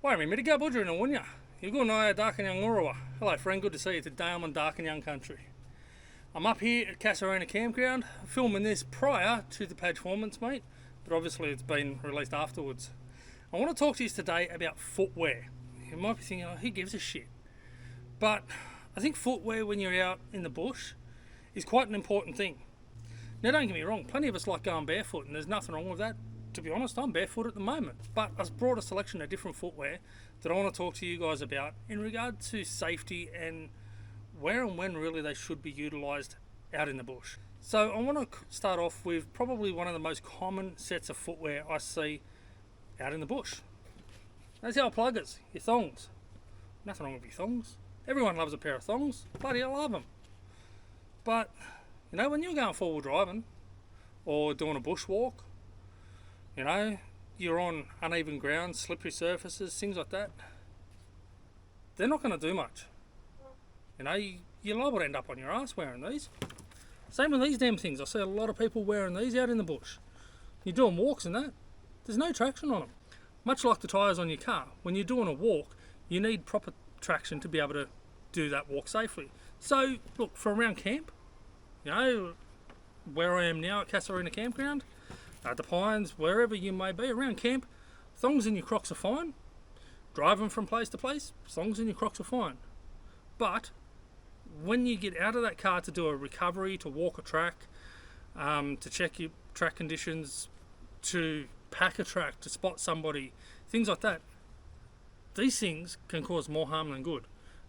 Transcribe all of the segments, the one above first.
Hi, I'm Mick, Aboriginal, wouldn't ya? You're going to Ngurrawa. Hello friend, good to see you today. I'm on Young country. I'm up here at Casarina Campground, filming this prior to the performance, mate, but obviously it's been released afterwards. I want to talk to you today about footwear. You might be thinking, oh, who gives a shit? But I think footwear when you're out in the bush is quite an important thing. Now don't get me wrong, plenty of us like going barefoot and there's nothing wrong with that. To be honest, I'm barefoot at the moment, but I've brought a selection of different footwear that I want to talk to you guys about in regard to safety and where and when really they should be utilised out in the bush. So I want to start off with probably one of the most common sets of footwear I see out in the bush. That's our Pluggas, your thongs. Nothing wrong with your thongs. Everyone loves a pair of thongs. Bloody hell, love them. But, you know, when you're going four-wheel driving or doing a bushwalk, you know, you're on uneven ground, slippery surfaces, things like that, they're not going to do much. You know, you're liable to end up on your ass wearing these. Same with these damn things. I see a lot of people wearing these out in the bush. You're doing walks and that, there's no traction on them. Much like the tyres on your car, when you're doing a walk, you need proper traction to be able to do that walk safely. So, look, for around camp, you know, where I am now at Casarina Campground, the Pines, wherever you may be, around camp, thongs and your Crocs are fine. Driving from place to place, thongs and your Crocs are fine. But when you get out of that car to do a recovery, to walk a track, to check your track conditions, to pack a track, to spot somebody, things like that, these things can cause more harm than good.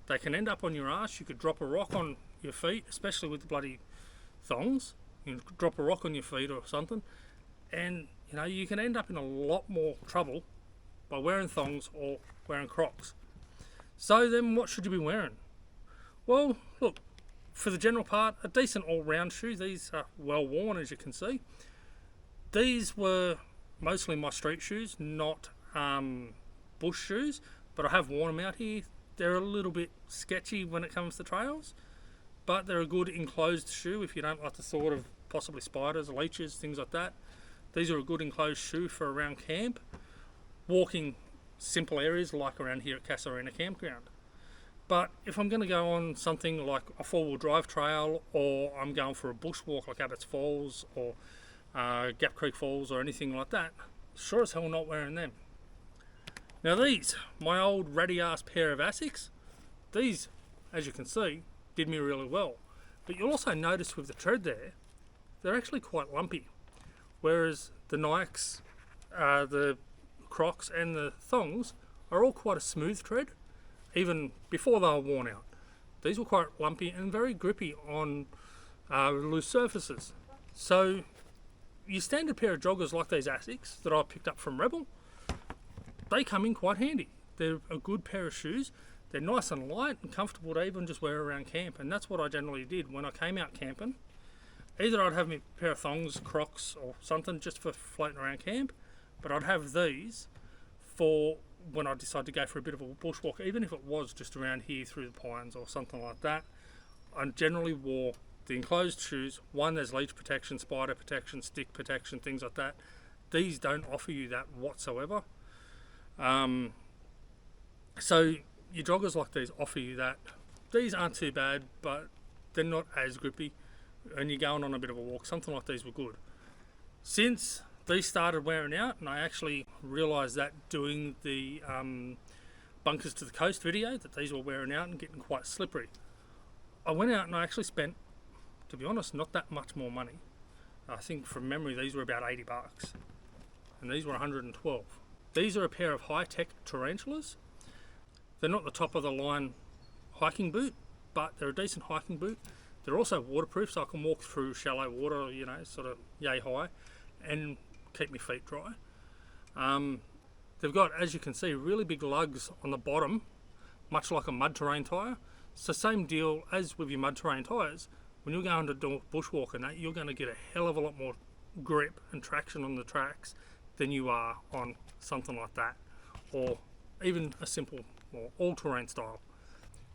They can end up on your arse. You could drop a rock on your feet, especially with the bloody thongs. You can drop a rock on your feet or something, and you know, you can end up in a lot more trouble by wearing thongs or wearing Crocs. So then what should you be wearing? Well, look, for the general part, a decent all-round shoe. These are well worn, as you can see. These were mostly my street shoes, not bush shoes, but I have worn them out here. They're a little bit sketchy when it comes to trails, but they're a good enclosed shoe if you don't like the thought of possibly spiders, leeches, things like that. These are a good enclosed shoe for around camp, walking simple areas like around here at Casarina Campground. But if I'm going to go on something like a four-wheel drive trail, or I'm going for a bushwalk like Abbott's Falls or Gap Creek Falls or anything like that, sure as hell not wearing them. Now these, my old ratty ass pair of Asics, these, as you can see, did me really well. But you'll also notice with the tread there, they're actually quite lumpy. Whereas the Nikes, the Crocs and the Thongs are all quite a smooth tread, even before they were worn out. These were quite lumpy and very grippy on loose surfaces. So your standard pair of joggers like these Asics that I picked up from Rebel, they come in quite handy. They're a good pair of shoes. They're nice and light and comfortable to even just wear around camp, and that's what I generally did when I came out camping. Either I'd have a pair of Thongs, Crocs or something just for floating around camp, but I'd have these for when I decide to go for a bit of a bushwalk, even if it was just around here through the pines or something like that. I generally wore the enclosed shoes. One, there's leech protection, spider protection, stick protection, things like that. These don't offer you that whatsoever. So your joggers like these offer you that. These aren't too bad, but they're not as grippy, and you're going on a bit of a walk. Something like these were good. Since these started wearing out, and I actually realised that doing the Bunkers to the Coast video, that these were wearing out and getting quite slippery, I went out and I actually spent, to be honest, not that much more money. I think from memory these were about 80 bucks, and these were 112. These are a pair of high-tech tarantulas. They're not the top of the line hiking boot, but they're a decent hiking boot. They're also waterproof, so I can walk through shallow water, you know, sort of yay high, and keep my feet dry. They've got, as you can see, really big lugs on the bottom, much like a mud terrain tyre. So same deal as with your mud terrain tyres. When you're going to do bushwalk and that, you're going to get a hell of a lot more grip and traction on the tracks than you are on something like that, or even a simple or all-terrain style.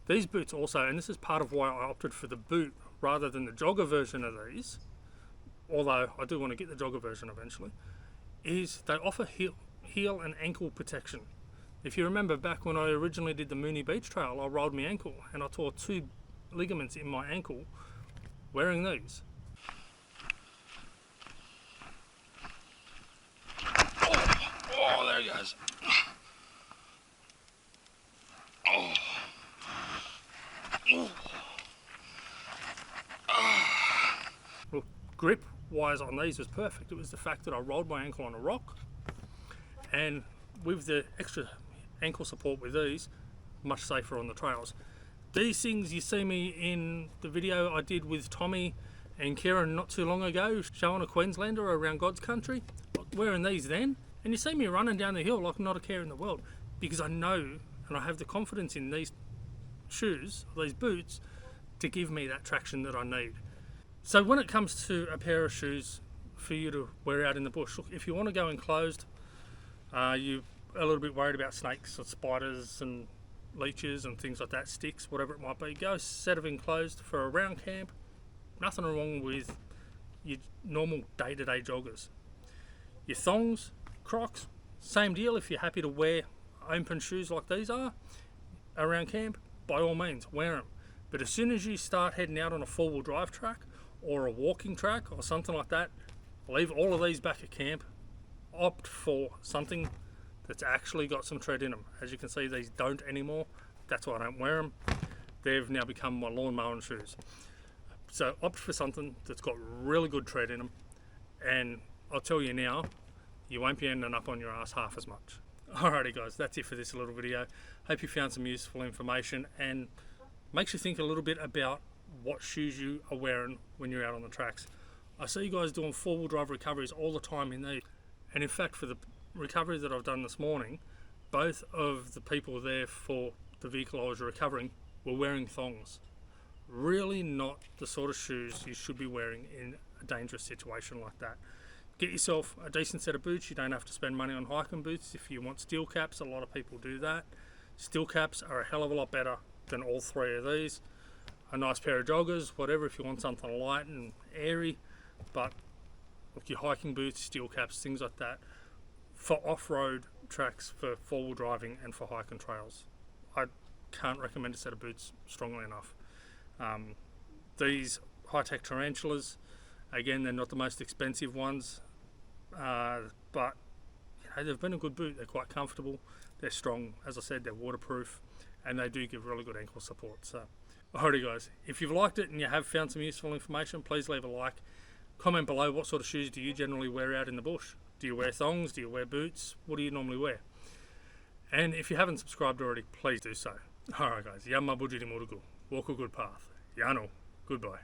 These boots also, and this is part of why I opted for the boot rather than the jogger version of these, although I do want to get the jogger version eventually, is they offer heel and ankle protection. If you remember back when I originally did the Mooney Beach Trail, I rolled my ankle and I tore 2 ligaments in my ankle wearing these. Oh, there he goes. Oh. Look, grip wise on these was perfect. It was the fact that I rolled my ankle on a rock, and with the extra ankle support with these, much safer on the trails. These things you see me in the video I did with Tommy and Kieran not too long ago, showing a Queenslander around God's country, wearing these then, and you see me running down the hill like not a care in the world, because I know and I have the confidence in these shoes, these boots, to give me that traction that I need. So when it comes to a pair of shoes for you to wear out in the bush, look, if you want to go enclosed, you're a little bit worried about snakes or spiders and leeches and things like that, sticks, whatever it might be, go a set of enclosed for a round camp. Nothing wrong with your normal day-to-day joggers. Your thongs, Crocs, same deal. If you're happy to wear open shoes like these are around camp, by all means wear them. But as soon as you start heading out on a four-wheel drive track or a walking track or something like that, leave all of these back at camp. Opt for something that's actually got some tread in them. As you can see, these don't anymore. That's why I don't wear them. They've now become my lawn mowing shoes. So opt for something that's got really good tread in them, and I'll tell you now, you won't be ending up on your ass half as much. Alrighty guys, that's it for this little video. Hope you found some useful information and makes you think a little bit about what shoes you are wearing when you're out on the tracks. I see you guys doing four-wheel drive recoveries all the time in these, and in fact for the recovery that I've done this morning, both of the people there for the vehicle I was recovering were wearing thongs. Really not the sort of shoes you should be wearing in a dangerous situation like that. Get yourself a decent set of boots. You don't have to spend money on hiking boots. If you want steel caps, a lot of people do that. Steel caps are a hell of a lot better than all three of these. A nice pair of joggers, whatever, if you want something light and airy. But look, your hiking boots, steel caps, things like that, for off-road tracks, for four-wheel driving and for hiking trails. I can't recommend a set of boots strongly enough. These high-tech tarantulas, again, they're not the most expensive ones, but you know, they've been a good boot. They're quite comfortable, they're strong, as I said, they're waterproof, and they do give really good ankle support. So alrighty guys, if you've liked it and you have found some useful information, please leave a like. Comment below, what sort of shoes do you generally wear out in the bush? Do you wear thongs? Do you wear boots? What do you normally wear? And if you haven't subscribed already, please do so. Alright guys, Yamma Bujiri Murugu. Walk a good path. Yano. Goodbye.